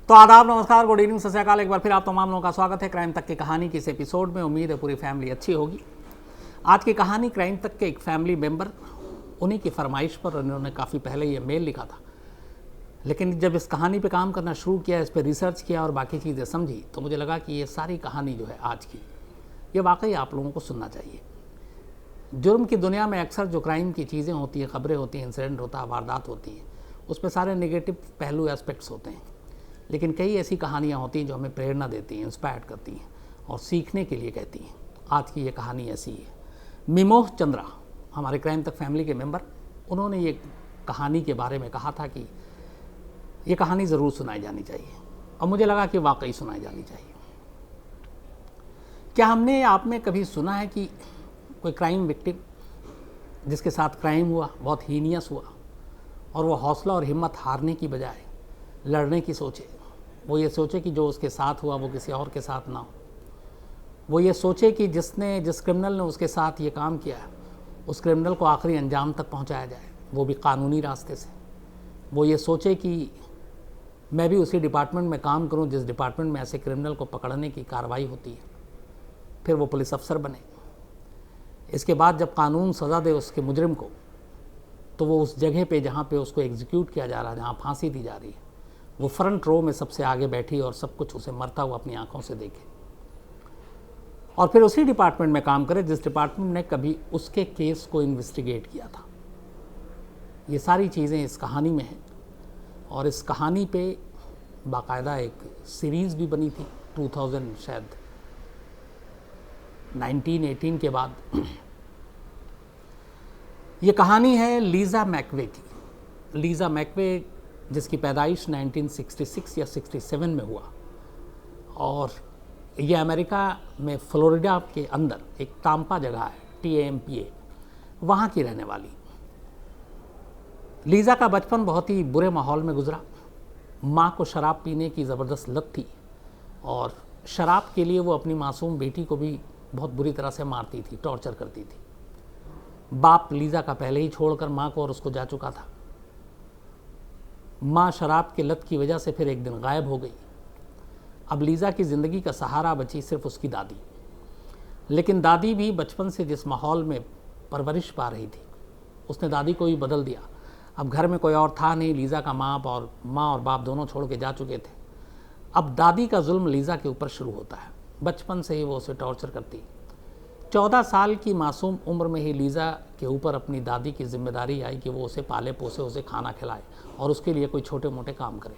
तो आदाब, नमस्कार, गुड इवनिंग, सत श्री अकाल। एक बार फिर आप तमाम लोगों का स्वागत है क्राइम तक की कहानी की इस एपिसोड में। उम्मीद है पूरी फैमिली अच्छी होगी। आज की कहानी क्राइम तक के एक फैमिली मेंबर, उन्हीं की फरमाइश पर उन्होंने काफ़ी पहले ये मेल लिखा था, लेकिन जब इस कहानी पे काम करना शुरू किया, इस पर रिसर्च किया और बाकी चीज़ें समझी, तो मुझे लगा कि ये सारी कहानी जो है आज की, ये वाकई आप लोगों को सुनना चाहिए। जुर्म की दुनिया में अक्सर जो क्राइम की चीज़ें होती हैं, खबरें होती हैं, इंसिडेंट होता है, वारदात होती है, उसमें सारे नेगेटिव पहलू एस्पेक्ट्स होते हैं, लेकिन कई ऐसी कहानियाँ होती हैं जो हमें प्रेरणा देती हैं, इंस्पायर करती हैं और सीखने के लिए कहती हैं। आज की ये कहानी ऐसी है। मिमोह चंद्रा, हमारे क्राइम तक फैमिली के मेंबर, उन्होंने ये कहानी के बारे में कहा था कि ये कहानी ज़रूर सुनाई जानी चाहिए, और मुझे लगा कि वाकई सुनाई जानी चाहिए। क्या हमने आप में कभी सुना है कि कोई क्राइम विक्टिम जिसके साथ क्राइम हुआ, बहुत हीनियस हुआ, और वो हौसला और हिम्मत हारने की बजाय लड़ने की सोचे, वो ये सोचे कि जो उसके साथ हुआ वो किसी और के साथ ना हो, वो ये सोचे कि जिस क्रिमिनल ने उसके साथ ये काम किया उस क्रिमिनल को आखिरी अंजाम तक पहुंचाया जाए, वो भी कानूनी रास्ते से। वो ये सोचे कि मैं भी उसी डिपार्टमेंट में काम करूं जिस डिपार्टमेंट में ऐसे क्रिमिनल को पकड़ने की कार्रवाई होती है, फिर वो पुलिस अफसर बने। इसके बाद जब कानून सज़ा दे उसके मुजरिम को, तो वो उस जगह पे जहाँ पे उसको एग्जीक्यूट किया जा रहा है, जहाँ फांसी दी जा रही है, वो फ्रंट रो में सबसे आगे बैठी और सब कुछ उसे मरता हुआ अपनी आंखों से देखे, और फिर उसी डिपार्टमेंट में काम करे जिस डिपार्टमेंट ने कभी उसके केस को इन्वेस्टिगेट किया था। ये सारी चीज़ें इस कहानी में हैं, और इस कहानी पे बाकायदा एक सीरीज़ भी बनी थी 2000 शायद 1918 के बाद। ये कहानी है लीज़ा मैकवे की। लीज़ा मैकवे, जिसकी पैदाइश 1966 या 67 में हुआ, और ये अमेरिका में फ्लोरिडा के अंदर एक टाम्पा जगह है, TAMPA, वहाँ की रहने वाली। लीज़ा का बचपन बहुत ही बुरे माहौल में गुजरा। माँ को शराब पीने की ज़बरदस्त लत थी, और शराब के लिए वो अपनी मासूम बेटी को भी बहुत बुरी तरह से मारती थी, टॉर्चर करती थी। बाप लीज़ा का पहले ही छोड़कर माँ को और उसको जा चुका था। माँ शराब की लत की वजह से फिर एक दिन गायब हो गई। अब लीज़ा की ज़िंदगी का सहारा बची सिर्फ उसकी दादी। लेकिन दादी भी बचपन से जिस माहौल में परवरिश पा रही थी, उसने दादी को भी बदल दिया। अब घर में कोई और था नहीं, लीज़ा का माँ और बाप दोनों छोड़ के जा चुके थे। अब दादी का जुल्म लीज़ा के ऊपर शुरू होता है। बचपन से ही वो उसे टॉर्चर करती। 14 साल की मासूम उम्र में ही लीज़ा के ऊपर अपनी दादी की जिम्मेदारी आई कि वो उसे पाले पोसे, उसे खाना खिलाए और उसके लिए कोई छोटे मोटे काम करे,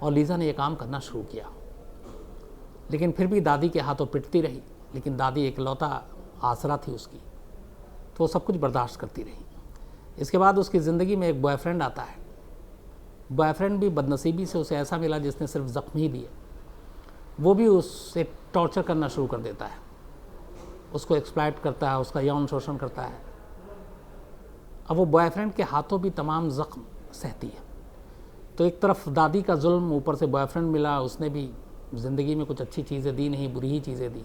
और लीज़ा ने ये काम करना शुरू किया। लेकिन फिर भी दादी के हाथों पिटती रही, लेकिन दादी इकलौता आसरा थी उसकी, तो वो सब कुछ बर्दाश्त करती रही। इसके बाद उसकी ज़िंदगी में एक बॉयफ्रेंड आता है। बॉयफ्रेंड भी बदनसीबी से उसे ऐसा मिला जिसने सिर्फ ज़ख्म ही दिए। वो भी उससे टॉर्चर करना शुरू कर देता है, उसको एक्सप्लॉइट करता है, उसका यौन शोषण करता है। अब वो बॉयफ्रेंड के हाथों भी तमाम ज़ख्म सहती है। तो एक तरफ दादी का जुल्म, ऊपर से बॉयफ्रेंड मिला, उसने भी ज़िंदगी में कुछ अच्छी चीज़ें दी नहीं, बुरी ही चीज़ें दी।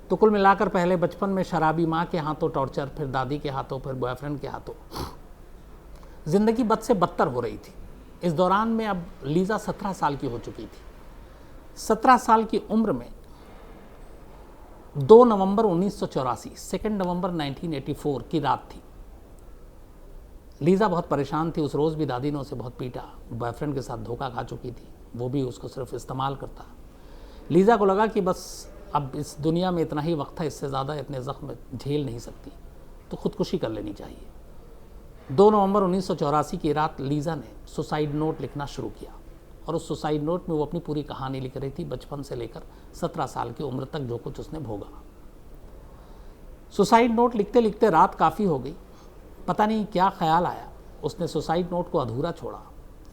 तो कुल मिलाकर पहले बचपन में शराबी माँ के हाथों टॉर्चर, फिर दादी के हाथों, फिर बॉयफ्रेंड के हाथों, ज़िंदगी बद से बदतर हो रही थी। इस दौरान में अब लीज़ा 17 साल की हो चुकी थी। 17 साल की उम्र में 2 नवंबर 1984, 2 नवंबर 1984 की रात थी। लीज़ा बहुत परेशान थी। उस रोज़ भी दादी ने उसे बहुत पीटा। बॉयफ्रेंड के साथ धोखा खा चुकी थी, वो भी उसको सिर्फ इस्तेमाल करता। लीज़ा को लगा कि बस अब इस दुनिया में इतना ही वक्त है, इससे ज़्यादा इतने ज़ख्म झेल नहीं सकती, तो खुदकुशी कर लेनी चाहिए। 2 नवंबर 1984 की रात लीज़ा ने सुसाइड नोट लिखना शुरू किया, और उस सुसाइड नोट में वो अपनी पूरी कहानी लिख रही थी, बचपन से लेकर 17 साल की उम्र तक जो कुछ उसने भोगा। सुसाइड नोट लिखते लिखते रात काफ़ी हो गई। पता नहीं क्या ख्याल आया, उसने सुसाइड नोट को अधूरा छोड़ा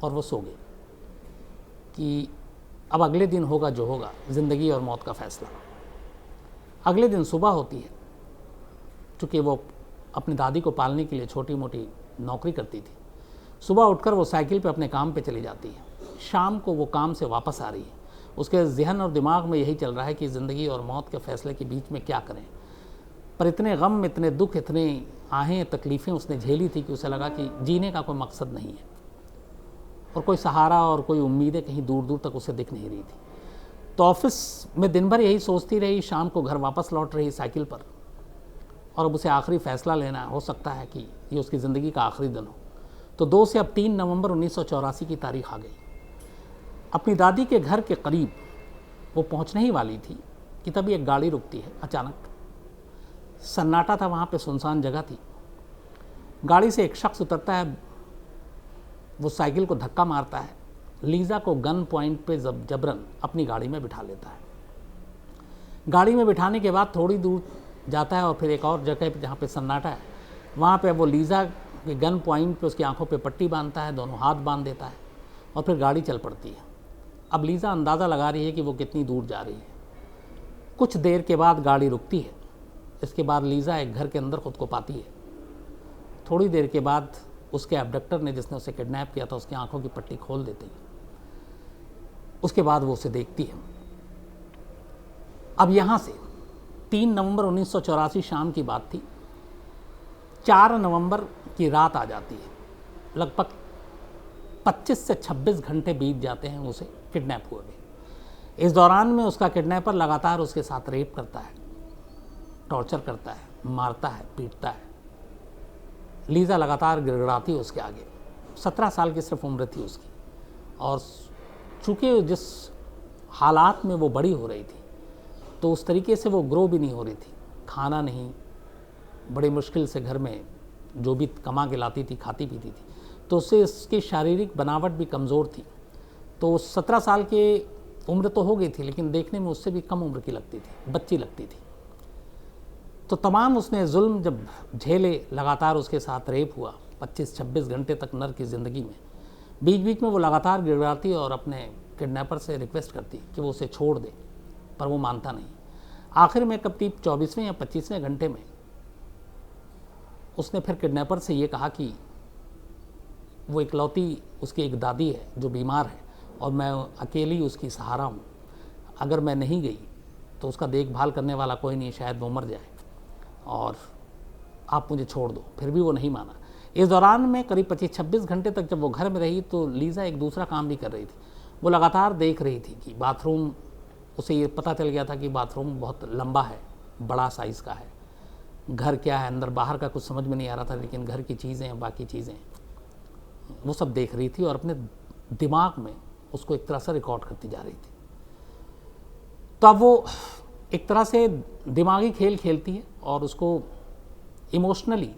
और वो सो गई कि अब अगले दिन होगा जो होगा, ज़िंदगी और मौत का फैसला। अगले दिन सुबह होती है। चूँकि वो अपनी दादी को पालने के लिए छोटी मोटी नौकरी करती थी, सुबह उठकर वो साइकिल पे अपने काम पे चली जाती है। शाम को वो काम से वापस आ रही है। उसके जहन और दिमाग में यही चल रहा है कि ज़िंदगी और मौत के फैसले के बीच में क्या करें। पर इतने गम, इतने दुख, इतने आहें तकलीफ़ें उसने झेली थी कि उसे लगा कि जीने का कोई मकसद नहीं है। और कोई सहारा और कोई उम्मीदें कहीं दूर दूर तक उसे दिख नहीं रही थी। तो ऑफिस में दिन भर यही सोचती रही, शाम को घर वापस लौट रही साइकिल पर, और अब उसे आखिरी फैसला लेना हो सकता है कि ये उसकी ज़िंदगी का आखिरी दिन हो। तो 2 से अब 3 नवंबर 1984 की तारीख आ गई। अपनी दादी के घर के करीब वो पहुंचने ही वाली थी कि तभी एक गाड़ी रुकती है अचानक। सन्नाटा था वहाँ पे, सुनसान जगह थी। गाड़ी से एक शख्स उतरता है, वो साइकिल को धक्का मारता है, लीज़ा को गन पॉइंट पे जबरन अपनी गाड़ी में बिठा लेता है। गाड़ी में बिठाने के बाद थोड़ी दूर जाता है और फिर एक और जगह पे जहाँ पे सन्नाटा है, वहाँ पे वो लीज़ा के गन पॉइंट पे उसकी आंखों पे पट्टी बांधता है, दोनों हाथ बांध देता है और फिर गाड़ी चल पड़ती है। अब लीज़ा अंदाज़ा लगा रही है कि वो कितनी दूर जा रही है। कुछ देर के बाद गाड़ी रुकती है। इसके बाद लीज़ा एक घर के अंदर खुद को पाती है। थोड़ी देर के बाद उसके एब्डक्टर ने, जिसने उसे किडनैप किया था, उसकी आंखों की पट्टी खोल देती है। उसके बाद वो उसे देखती है। अब यहाँ से 3 नवंबर 1984 शाम की बात थी। 4 नवंबर की रात आ जाती है। लगभग 25 से 26 घंटे बीत जाते हैं उसे किडनैप हुए। इस दौरान में उसका किडनैपर लगातार उसके साथ रेप करता है, टॉर्चर करता है, मारता है, पीटता है। लीज़ा लगातार गिड़गिड़ाती है उसके आगे। 17 साल की सिर्फ उम्र थी उसकी, और चूँकि जिस हालात में वो बड़ी हो रही थी, तो उस तरीके से वो ग्रो भी नहीं हो रही थी। खाना नहीं, बड़ी मुश्किल से घर में जो भी कमा के लाती थी खाती पीती थी, तो उससे इसकी शारीरिक बनावट भी कमज़ोर थी। तो 17 साल के उम्र तो हो गई थी, लेकिन देखने में उससे भी कम उम्र की लगती थी, बच्ची लगती थी। तो तमाम उसने जुल्म जब झेले, लगातार उसके साथ रेप हुआ 25-26 घंटे तक नर की ज़िंदगी में। बीच बीच में वो लगातार गिड़गिड़ाती और अपने किडनैपर से रिक्वेस्ट करती कि वो उसे छोड़ दे, पर वो मानता नहीं। आखिर में करीब 24वें या 25वें घंटे में उसने फिर किडनैपर से ये कहा कि वो इकलौती उसकी एक दादी है जो बीमार है, और मैं अकेली उसकी सहारा हूँ। अगर मैं नहीं गई तो उसका देखभाल करने वाला कोई नहीं, शायद वो मर जाए, और आप मुझे छोड़ दो। फिर भी वो नहीं माना। इस दौरान में करीब 25-26 घंटे तक जब वो घर में रही, तो लीज़ा एक दूसरा काम भी कर रही थी। वो लगातार देख रही थी कि बाथरूम, उसे ये पता चल गया था कि बाथरूम बहुत लंबा है, बड़ा साइज़ का है। घर क्या है, अंदर बाहर का कुछ समझ में नहीं आ रहा था, लेकिन घर की चीज़ें, बाकी चीज़ें, वो सब देख रही थी और अपने दिमाग में उसको एक तरह से रिकॉर्ड करती जा रही थी। तो अब वो एक तरह से दिमागी खेल खेलती है और उसको इमोशनली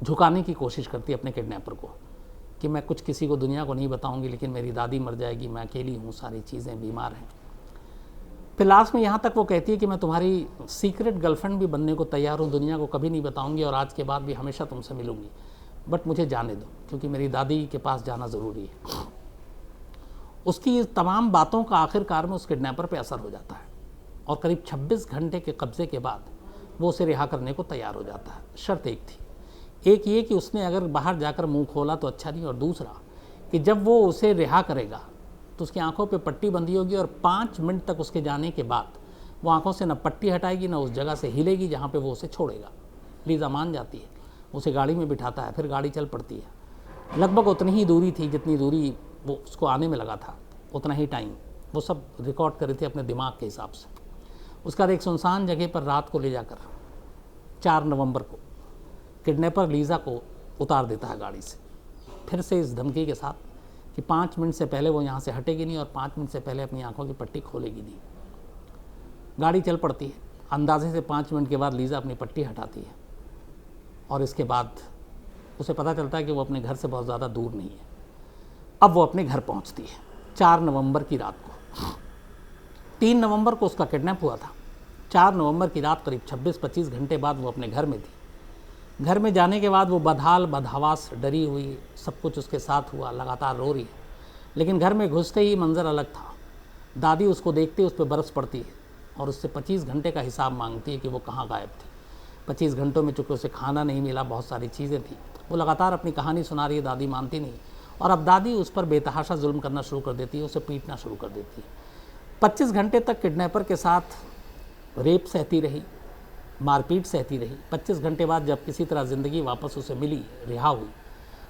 झुकाने की कोशिश करती है अपने किडनैपर को, कि मैं कुछ किसी को, दुनिया को नहीं बताऊंगी, लेकिन मेरी दादी मर जाएगी, मैं अकेली हूँ, सारी चीज़ें बीमार हैं। फिर लास्ट में यहाँ तक वो कहती है कि मैं तुम्हारी सीक्रेट गर्लफ्रेंड भी बनने को तैयार हूँ, दुनिया को कभी नहीं बताऊंगी और आज के बाद भी हमेशा तुमसे मिलूंगी, बट मुझे जाने दो, क्योंकि मेरी दादी के पास जाना ज़रूरी है। उसकी इस तमाम बातों का आखिरकार में उस किडनैपर पे असर हो जाता है, और करीब 26 घंटे के कब्ज़े के बाद वो उसे रिहा करने को तैयार हो जाता है। शर्त एक थी, एक ये कि उसने अगर बाहर जाकर मुंह खोला तो अच्छा नहीं, और दूसरा कि जब वो उसे रिहा करेगा तो उसकी आंखों पे पट्टी बंधी होगी, और 5 मिनट तक उसके जाने के बाद वो आंखों से न पट्टी हटाएगी, न उस जगह से हिलेगी जहाँ पे वो उसे छोड़ेगा। लीज़ा मान जाती है, उसे गाड़ी में बिठाता है, फिर गाड़ी चल पड़ती है। लगभग उतनी ही दूरी थी जितनी दूरी वो उसको आने में लगा था, उतना ही टाइम वो सब रिकॉर्ड कर रही थी अपने दिमाग के हिसाब से। उसका एक सुनसान जगह पर रात को ले जाकर 4 नवंबर को किडनैपर लीज़ा को उतार देता है गाड़ी से, फिर से इस धमकी के साथ कि 5 मिनट से पहले वो यहाँ से हटेगी नहीं, और 5 मिनट से पहले अपनी आंखों की पट्टी खोलेगी नहीं। गाड़ी चल पड़ती है। अंदाजे से 5 मिनट के बाद लीज़ा अपनी पट्टी हटाती है, और इसके बाद उसे पता चलता है कि वो अपने घर से बहुत ज़्यादा दूर नहीं है। अब वो अपने घर पहुँचती है 4 नवंबर की रात को। 3 नवंबर को उसका किडनैप हुआ था। 4 नवंबर की रात करीब 26-25 घंटे बाद वो अपने घर में थी। घर में जाने के बाद वो बदहाल बदहवास, डरी हुई, सब कुछ उसके साथ हुआ, लगातार रो रही है। लेकिन घर में घुसते ही मंजर अलग था। दादी उसको देखते उस पर बरस पड़ती है और उससे 25 घंटे का हिसाब मांगती है कि वो कहाँ गायब थी। 25 घंटों में चूँकि उसे खाना नहीं मिला, बहुत सारी चीज़ें थी, वो लगातार अपनी कहानी सुना रही है, दादी मानती नहीं, और अब दादी उस पर बेतहाशा जुल्म करना शुरू कर देती है, उसे पीटना शुरू कर देती है। 25 घंटे तक किडनैपर के साथ रेप सहती रही, मारपीट सहती रही। 25 घंटे बाद जब किसी तरह ज़िंदगी वापस उसे मिली, रिहा हुई,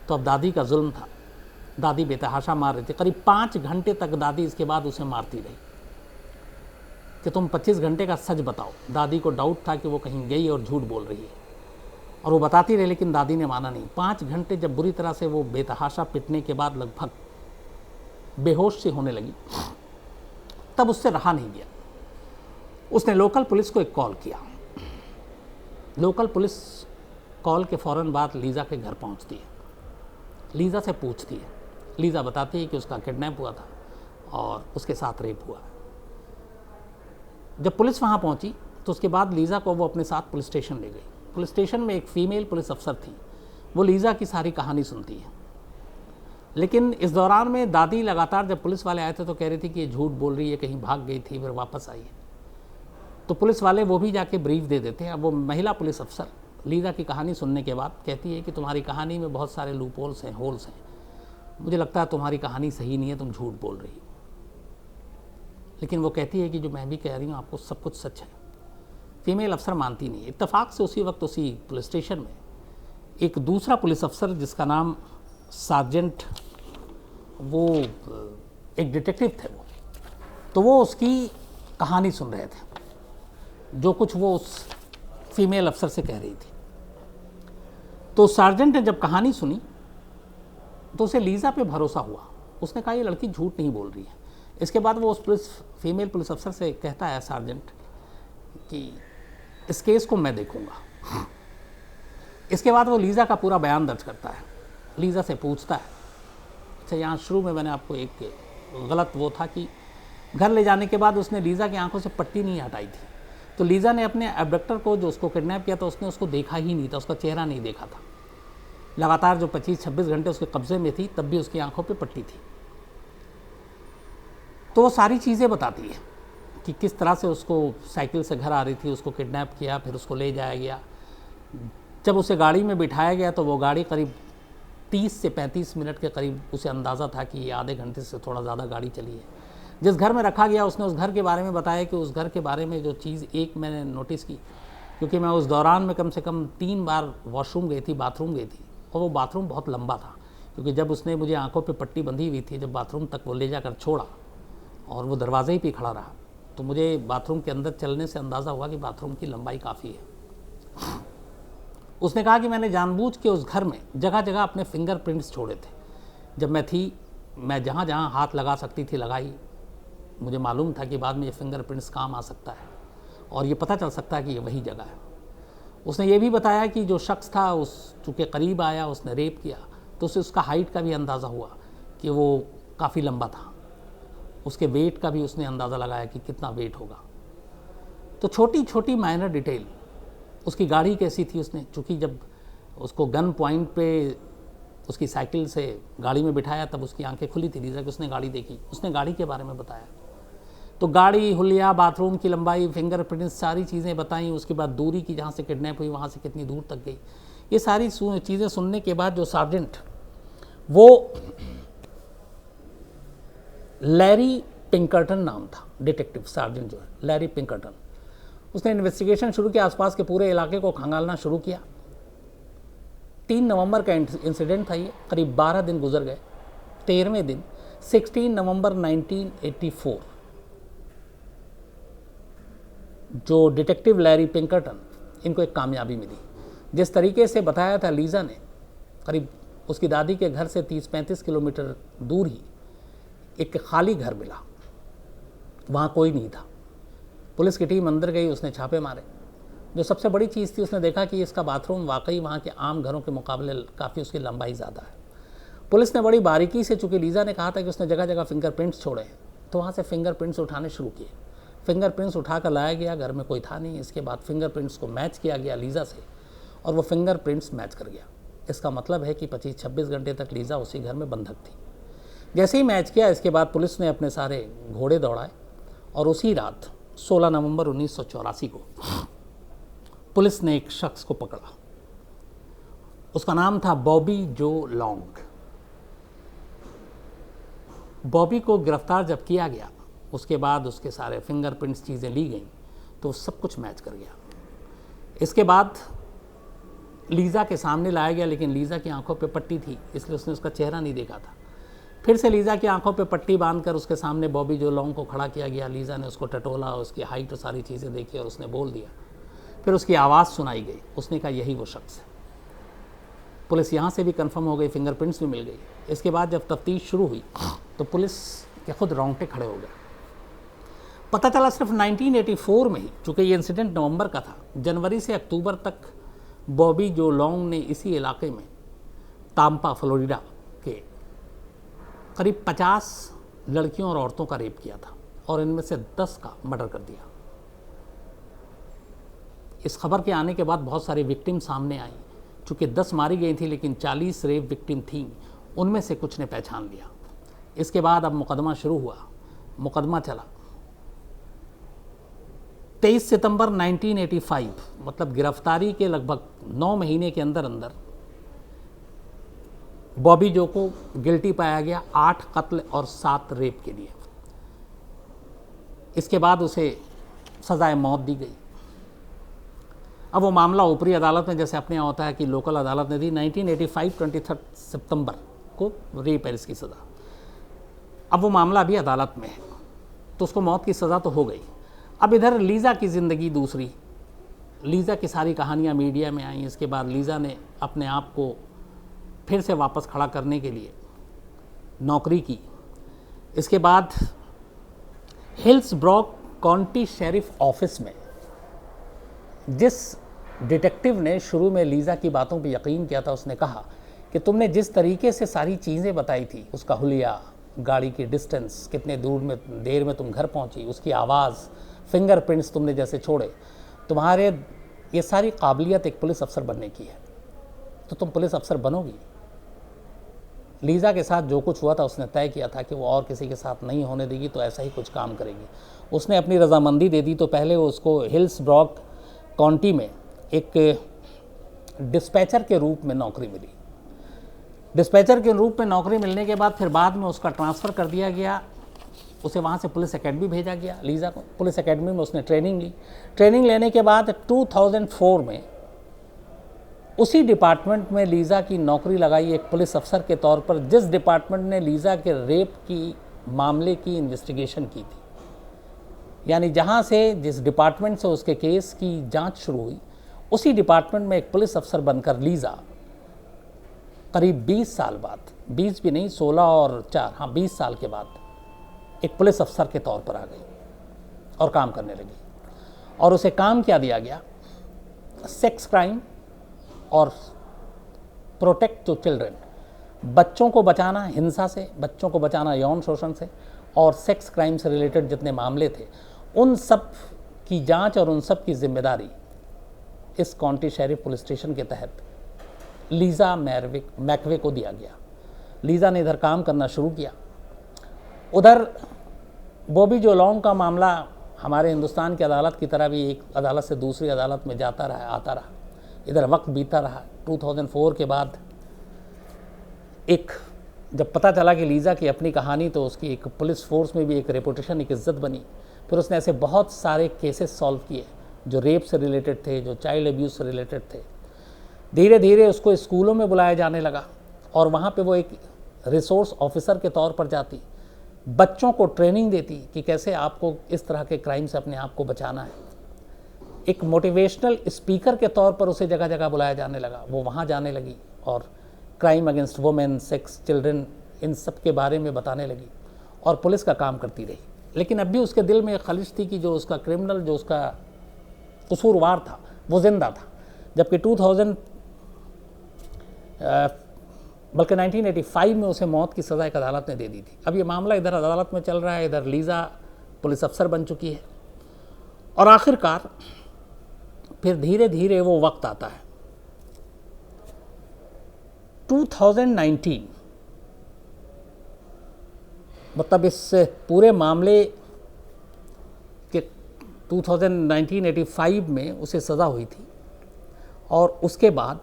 तो अब दादी का जुल्म था दादी बेतहाशा मार रही थी। करीब 5 घंटे तक दादी इसके बाद उसे मारती रही कि तुम 25 घंटे का सच बताओ। दादी को डाउट था कि वो कहीं गई और झूठ बोल रही है, और वो बताती रही, लेकिन दादी ने माना नहीं। 5 घंटे जब बुरी तरह से वो बेतहाशा पिटने के बाद लगभग बेहोश सी होने लगी, तब उससे रहा नहीं गया। उसने लोकल पुलिस को एक कॉल किया। लोकल पुलिस कॉल के फ़ौरन बाद लीज़ा के घर पहुंचती है, लीज़ा से पूछती है। लीज़ा बताती है कि उसका किडनैप हुआ था और उसके साथ रेप हुआ। जब पुलिस वहाँ पहुँची तो उसके बाद लीज़ा को वो अपने साथ पुलिस स्टेशन ले गई। पुलिस स्टेशन में एक फ़ीमेल पुलिस अफसर थी, वो लीज़ा की सारी कहानी सुनती है। लेकिन इस दौरान में दादी लगातार, जब पुलिस वाले आए थे तो कह रही थी कि ये झूठ बोल रही है, कहीं भाग गई थी फिर वापस आई है। तो पुलिस वाले वो भी जाके ब्रीफ दे देते हैं। अब वो महिला पुलिस अफसर लीज़ा की कहानी सुनने के बाद कहती है कि तुम्हारी कहानी में बहुत सारे लूप होल्स हैं, होल्स हैं, मुझे लगता है तुम्हारी कहानी सही नहीं है, तुम झूठ बोल रही हो। लेकिन वो कहती है कि जो मैं भी कह रही हूँ आपको सब कुछ सच है। फीमेल अफसर मानती नहीं। इत्तेफाक से उसी वक्त उसी पुलिस स्टेशन में एक दूसरा पुलिस अफसर जिसका नाम सार्जेंट, वो एक डिटेक्टिव थे, तो वो उसकी कहानी सुन रहे थे, जो कुछ वो उस फीमेल अफसर से कह रही थी। तो सार्जेंट ने जब कहानी सुनी तो उसे लीज़ा पे भरोसा हुआ। उसने कहा ये लड़की झूठ नहीं बोल रही है। इसके बाद वो उस फीमेल पुलिस अफसर से कहता है सार्जेंट कि इस केस को मैं देखूंगा। इसके बाद वो लीज़ा का पूरा बयान दर्ज करता है। लीज़ा से पूछता है, अच्छा यहाँ शुरू में मैंने आपको एक गलत वो था कि घर ले जाने के बाद उसने लीज़ा की आंखों से पट्टी नहीं हटाई थी। तो लीज़ा ने अपने एब्डक्टर को, जो उसको किडनैप किया था, उसने उसको देखा ही नहीं था, उसका चेहरा नहीं देखा था। लगातार जो 25-26 घंटे उसके कब्जे में थी, तब भी उसकी आंखों पे पट्टी थी। तो वो सारी चीज़ें बताती है कि किस तरह से उसको साइकिल से घर आ रही थी, उसको किडनैप किया, फिर उसको ले जाया गया। जब उसे गाड़ी में बिठाया गया तो वो गाड़ी करीब 30 से 35 मिनट के करीब उसे अंदाज़ा था कि ये आधे घंटे से थोड़ा ज़्यादा गाड़ी चली है। जिस घर में रखा गया उसने उस घर के बारे में बताया कि उस घर के बारे में जो चीज़ एक मैंने नोटिस की, क्योंकि मैं उस दौरान में कम से कम 3 बार वॉशरूम गई थी, बाथरूम गई थी, और वो बाथरूम बहुत लंबा था, क्योंकि जब उसने मुझे आंखों पे पट्टी बंधी हुई थी, जब बाथरूम तक वो ले जाकर छोड़ा और वो दरवाजे ही पे खड़ा रहा, तो मुझे बाथरूम के अंदर चलने से अंदाज़ा हुआ कि बाथरूम की लंबाई काफ़ी है। उसने कहा कि मैंने जानबूझ के उस घर में जगह जगह अपने फिंगरप्रिंट्स छोड़े थे। जब मैं जहाँ जहाँ हाथ लगा सकती थी लगाई। मुझे मालूम था कि बाद में ये फिंगरप्रिंट्स काम आ सकता है और ये पता चल सकता है कि ये वही जगह है। उसने ये भी बताया कि जो शख्स था उस चूँकि करीब आया, उसने रेप किया, तो उसे उसका हाइट का भी अंदाज़ा हुआ कि वो काफ़ी लंबा था। उसके वेट का भी उसने अंदाज़ा लगाया कि कितना वेट होगा। तो छोटी छोटी माइनर डिटेल। उसकी गाड़ी कैसी थी, उसने चूँकि जब उसको गन पॉइंट पे उसकी साइकिल से गाड़ी में बिठाया तब उसकी आंखें खुली थी लीज़ा की, उसने गाड़ी देखी, उसने गाड़ी के बारे में बताया। तो गाड़ी, हुलिया, बाथरूम की लंबाई, फिंगरप्रिंट्स, सारी चीज़ें बताई। उसके बाद दूरी की, जहाँ से किडनैप हुई वहाँ से कितनी दूर तक गई। ये सारी चीज़ें सुनने के बाद जो सार्जेंट, वो लैरी पिंकर्टन नाम था, डिटेक्टिव सार्जेंट जो है लैरी पिंकर्टन, उसने इन्वेस्टिगेशन शुरू किया, आसपास के पूरे इलाके को खंगालना शुरू किया। 3 नवंबर का इंसिडेंट था ये। करीब 12 दिन गुजर गए। 13वें दिन 16 नवंबर 1984 जो डिटेक्टिव लैरी पिंकर्टन, इनको एक कामयाबी मिली। जिस तरीके से बताया था लीज़ा ने, करीब उसकी दादी के घर से 30-35 किलोमीटर दूर ही एक खाली घर मिला। वहाँ कोई नहीं था। पुलिस की टीम अंदर गई, उसने छापे मारे। जो सबसे बड़ी चीज़ थी, उसने देखा कि इसका बाथरूम वाकई वहाँ के आम घरों के मुकाबले काफ़ी उसकी लंबाई ज़्यादा है। पुलिस ने बड़ी बारीकी से, चूँकि लीज़ा ने कहा था कि उसने जगह जगह फिंगरप्रिंट्स छोड़े हैं, तो वहाँ से फिंगरप्रिंट्स उठाने शुरू किए। फिंगरप्रिंट्स उठाकर लाया गया, घर में कोई था नहीं। इसके बाद फिंगरप्रिंट्स को मैच किया गया लीज़ा से, और वो फिंगरप्रिंट्स मैच कर गया। इसका मतलब है कि 25-26 घंटे तक लीज़ा उसी घर में बंधक थी। जैसे ही मैच किया, इसके बाद पुलिस ने अपने सारे घोड़े दौड़ाए, और उसी रात 16 नवंबर 1984 को पुलिस ने एक शख्स को पकड़ा। उसका नाम था बॉबी जो लॉन्ग। बॉबी को गिरफ्तार जब किया गया, उसके बाद उसके सारे फिंगरप्रिंट्स चीज़ें ली गई, तो सब कुछ मैच कर गया। इसके बाद लीज़ा के सामने लाया गया, लेकिन लीज़ा की आंखों पे पट्टी थी, इसलिए उसने उसका चेहरा नहीं देखा था। फिर से लीज़ा की आंखों पे पट्टी बांधकर उसके सामने बॉबी जो लॉन्ग को खड़ा किया गया। लीज़ा ने उसको टटोला, उसकी हाइट और सारी चीज़ें देखी और उसने बोल दिया। फिर उसकी आवाज़ सुनाई गई, उसने कहा यही वो शख्स है। पुलिस यहाँ से भी कंफर्म हो गई, फिंगरप्रिंट्स भी मिल गई। इसके बाद जब तफ्तीश शुरू हुई तो पुलिस के खुद रोंगटे खड़े हो गए। पता चला सिर्फ 1984 में ही, चूँकि ये इंसिडेंट नवंबर का था, जनवरी से अक्टूबर तक बॉबी जो लॉन्ग ने इसी इलाके में ताम्पा फ्लोरिडा के करीब 50 लड़कियों और औरतों का रेप किया था और इनमें से 10 का मर्डर कर दिया। इस खबर के आने के बाद बहुत सारी विक्टिम सामने आई। चूँकि 10 मारी गई थी लेकिन 40 रेप विक्टिम थीं, उनमें से कुछ ने पहचान लिया। इसके बाद अब मुकदमा शुरू हुआ, मुकदमा चला। 23 सितंबर 1985, मतलब गिरफ्तारी के लगभग 9 महीने के अंदर अंदर बॉबी जो को गिल्टी पाया गया 8 कत्ल और 7 रेप के लिए। इसके बाद उसे सजाए मौत दी गई। अब वो मामला ऊपरी अदालत में, जैसे अपने यहाँ होता है कि लोकल अदालत ने दी 1985 23 सितंबर को रेप है इसकी सज़ा। अब वो मामला अभी अदालत में है, तो उसको मौत की सज़ा तो हो गई। अब इधर लीज़ा की ज़िंदगी दूसरी, लीज़ा की सारी कहानियाँ मीडिया में आई। इसके बाद लीज़ा ने अपने आप को फिर से वापस खड़ा करने के लिए नौकरी की। इसके बाद हिल्सब्रोक काउंटी शेरिफ ऑफिस में जिस डिटेक्टिव ने शुरू में लीज़ा की बातों पर यकीन किया था, उसने कहा कि तुमने जिस तरीके से सारी चीज़ें बताई थी, उसका हुलिया, गाड़ी की डिस्टेंस, कितने देर में तुम घर पहुंची, उसकी आवाज़, फिंगरप्रिंट्स तुमने जैसे छोड़े, तुम्हारे ये सारी काबिलियत एक पुलिस अफसर बनने की है, तो तुम पुलिस अफसर बनोगी। लीज़ा के साथ जो कुछ हुआ था उसने तय किया था कि वो और किसी के साथ नहीं होने देगी, तो ऐसा ही कुछ काम करेगी। उसने अपनी रजामंदी दे दी। तो पहले उसको हिल्सब्रोक काउंटी में एक डिस्पैचर के रूप में नौकरी मिली। डिस्पैचर के रूप में नौकरी मिलने के बाद फिर बाद में उसका ट्रांसफ़र कर दिया गया, उसे वहाँ से पुलिस एकेडमी भेजा गया। लीज़ा को पुलिस एकेडमी में उसने ट्रेनिंग ली। ट्रेनिंग लेने के बाद 2004 में उसी डिपार्टमेंट में लीज़ा की नौकरी लगाई एक पुलिस अफसर के तौर पर, जिस डिपार्टमेंट ने लीज़ा के रेप की मामले की इन्वेस्टिगेशन की थी। यानी जहाँ से, जिस डिपार्टमेंट से उसके केस की जांच शुरू हुई, उसी डिपार्टमेंट में एक पुलिस अफसर बनकर लीज़ा करीब 20 साल बाद, 20 भी नहीं, 16 और 4, हाँ 20 साल के बाद एक पुलिस अफसर के तौर पर आ गई और काम करने लगी। और उसे काम क्या दिया गया? सेक्स क्राइम और प्रोटेक्ट टू चिल्ड्रन, बच्चों को बचाना हिंसा से, बच्चों को बचाना यौन शोषण से, और सेक्स क्राइम से रिलेटेड जितने मामले थे उन सब की जांच और उन सब की जिम्मेदारी इस काउंटी शेरिफ पुलिस स्टेशन के तहत लीज़ा मैकवे को दिया गया। लीज़ा ने इधर काम करना शुरू किया। उधर बॉबी जो लॉन्ग का मामला हमारे हिंदुस्तान की अदालत की तरह भी एक अदालत से दूसरी अदालत में जाता रहा, आता रहा। इधर वक्त बीता रहा। 2004 के बाद एक जब पता चला कि लीज़ा की अपनी कहानी, तो उसकी एक पुलिस फोर्स में भी एक रेपुटेशन, एक इज्जत बनी। फिर उसने ऐसे बहुत सारे केसेस सॉल्व किए जो रेप से रिलेटेड थे, जो चाइल्ड अब्यूज़ से रिलेटेड थे। धीरे धीरे उसको स्कूलों में बुलाया जाने लगा और वहाँ पे वो एक रिसोर्स ऑफिसर के तौर पर जाती, बच्चों को ट्रेनिंग देती कि कैसे आपको इस तरह के क्राइम से अपने आप को बचाना है। एक मोटिवेशनल स्पीकर के तौर पर उसे जगह जगह बुलाया जाने लगा। वो वहाँ जाने लगी और crime against women, sex, children, इन सब के बारे में बताने लगी और पुलिस का काम करती रही। लेकिन अब भी उसके दिल में एक खलिश थी कि जो उसका क्रिमिनल, जो उसका कसूरवार था, वो जिंदा था। जबकि 1985 में उसे मौत की सज़ा एक अदालत ने दे दी थी। अब ये मामला इधर अदालत में चल रहा है, इधर लीज़ा पुलिस अफसर बन चुकी है। और आखिरकार फिर धीरे धीरे वो वक्त आता है 2019, मतलब इस पूरे मामले के 1985 में उसे सज़ा हुई थी और उसके बाद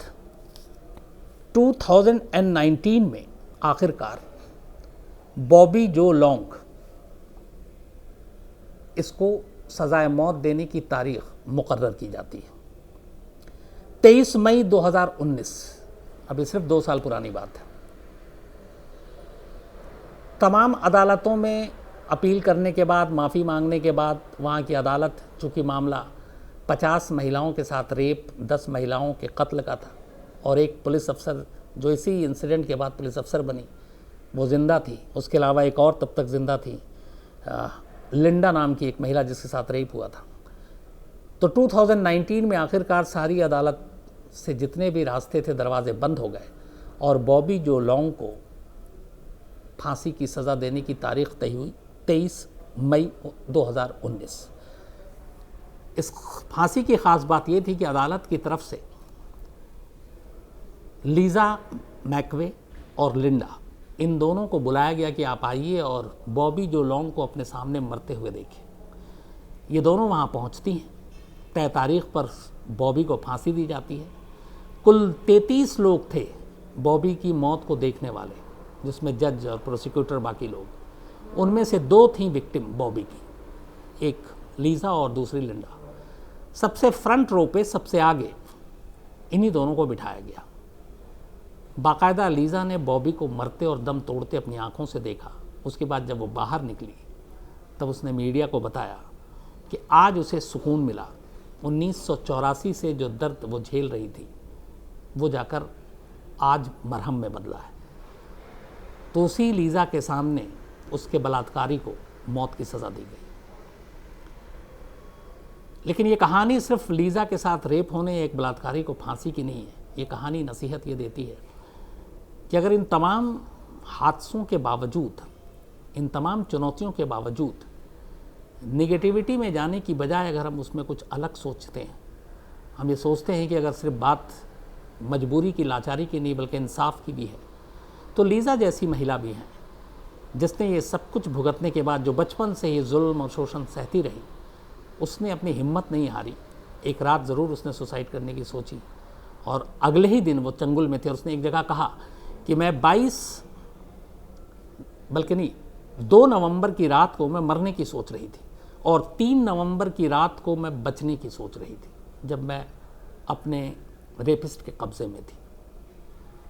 2019 में आखिरकार बॉबी जो लॉन्ग, इसको सज़ाए मौत देने की तारीख मुकर्रर की जाती है। 23 मई 2019, अभी सिर्फ 2 साल पुरानी बात है। तमाम अदालतों में अपील करने के बाद, माफ़ी मांगने के बाद, वहाँ की अदालत, चूँकि मामला 50 महिलाओं के साथ रेप, 10 महिलाओं के कत्ल का था और एक पुलिस अफसर जो इसी इंसिडेंट के बाद पुलिस अफसर बनी वो ज़िंदा थी, उसके अलावा एक और तब तक ज़िंदा थी, लिंडा नाम की एक महिला जिसके साथ रेप हुआ था। तो 2019 में आखिरकार सारी अदालत से जितने भी रास्ते थे दरवाजे बंद हो गए और बॉबी जो लॉन्ग को फांसी की सज़ा देने की तारीख तय हुई 23 मई 2019। इस फांसी की ख़ास बात यह थी कि अदालत की तरफ से लीज़ा मैकवे और लिंडा, इन दोनों को बुलाया गया कि आप आइए और बॉबी जो लॉन्ग को अपने सामने मरते हुए देखें। ये दोनों वहाँ पहुँचती हैं, तय तारीख पर बॉबी को फांसी दी जाती है। कुल 33 लोग थे बॉबी की मौत को देखने वाले, जिसमें जज और प्रोसिक्यूटर बाकी लोग। उनमें से 2 थीं विक्टिम बॉबी की, एक लीज़ा और दूसरी लिंडा। सबसे फ्रंट रो पे सबसे आगे इन्हीं दोनों को बिठाया गया। बाकायदा लीज़ा ने बॉबी को मरते और दम तोड़ते अपनी आंखों से देखा। उसके बाद जब वो बाहर निकली तब उसने मीडिया को बताया कि आज उसे सुकून मिला। 1984 से जो दर्द वो झेल रही थी वो जाकर आज मरहम में बदला है। तो उसी लीज़ा के सामने उसके बलात्कारी को मौत की सज़ा दी गई। लेकिन ये कहानी सिर्फ लीज़ा के साथ रेप होने एक बलात्कारी को फांसी की नहीं है। ये कहानी नसीहत ये देती है कि अगर इन तमाम हादसों के बावजूद, इन तमाम चुनौतियों के बावजूद नेगेटिविटी में जाने की बजाय अगर हम उसमें कुछ अलग सोचते हैं, हम ये सोचते हैं कि अगर सिर्फ बात मजबूरी की, लाचारी की नहीं बल्कि इंसाफ की भी है, तो लीज़ा जैसी महिला भी हैं जिसने ये सब कुछ भुगतने के बाद, जो बचपन से ही जुल्म और शोषण सहती रही, उसने अपनी हिम्मत नहीं हारी। एक रात ज़रूर उसने सुसाइड करने की सोची और अगले ही दिन वो चंगुल में थे और उसने एक जगह कहा कि मैं 2 नवंबर की रात को मैं मरने की सोच रही थी और 3 नवंबर की रात को मैं बचने की सोच रही थी, जब मैं अपने रेपिस्ट के कब्ज़े में थी।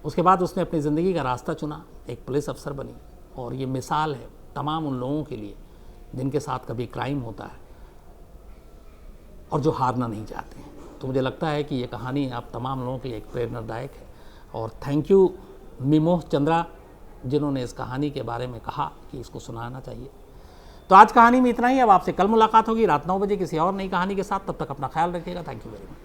उसके बाद उसने अपनी ज़िंदगी का रास्ता चुना, एक पुलिस अफसर बनी और ये मिसाल है तमाम उन लोगों के लिए जिनके साथ कभी क्राइम होता है और जो हारना नहीं चाहते हैं। तो मुझे लगता है कि ये कहानी आप तमाम लोगों के लिए एक प्रेरणादायक है और थैंक यू मिमोह चंद्रा जिन्होंने इस कहानी के बारे में कहा कि इसको सुनाना चाहिए। तो आज कहानी में इतना ही। अब आपसे कल मुलाकात होगी रात 9 बजे किसी और नई कहानी के साथ। तब तक अपना ख्याल रखिएगा। Thank you very much.